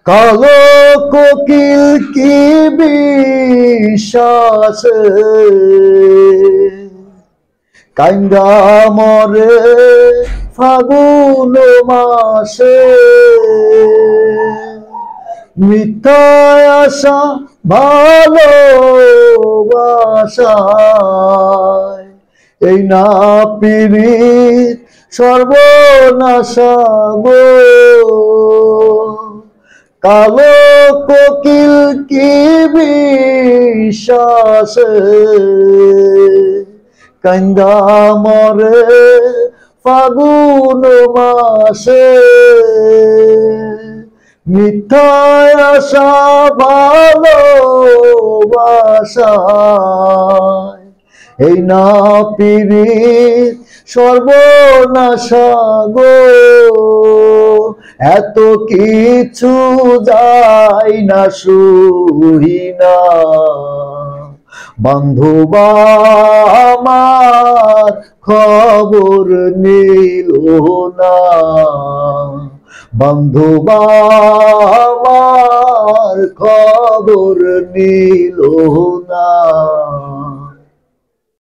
কালো কোকিল কি বিশ্বাসে কাইন্দা মরে ফাগুন মাসে, মিথ্যায় আশা ভালোবাসায় এই না পীড়িত সর্বনাশা গো। কালো কোকিল কি বিশ্বাসে কাইন্দা মরে ফাগুন মাসে, মিথ্যায় আশা ভালোবাসায় এই না পীড়িত সর্বনাশা গো। এত কিছু যায় না সহি না, বান্ধব আমার খবর নিল না, বান্ধব আমার খবর নিল না।